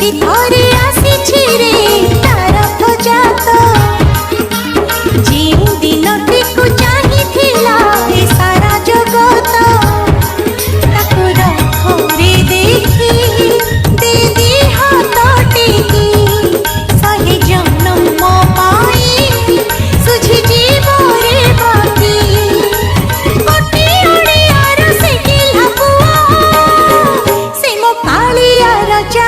एमती थोरे आसी रे तार भजात जिउ दिनटी को चाही थिला ए सारा जगत ताको रखोरे देखी दीदी हाथ टेकी सहे जन्म पाई सुझी जीवरे बाकी गोटे ओड़ियार से किला पुआ से मो कालिया राजा।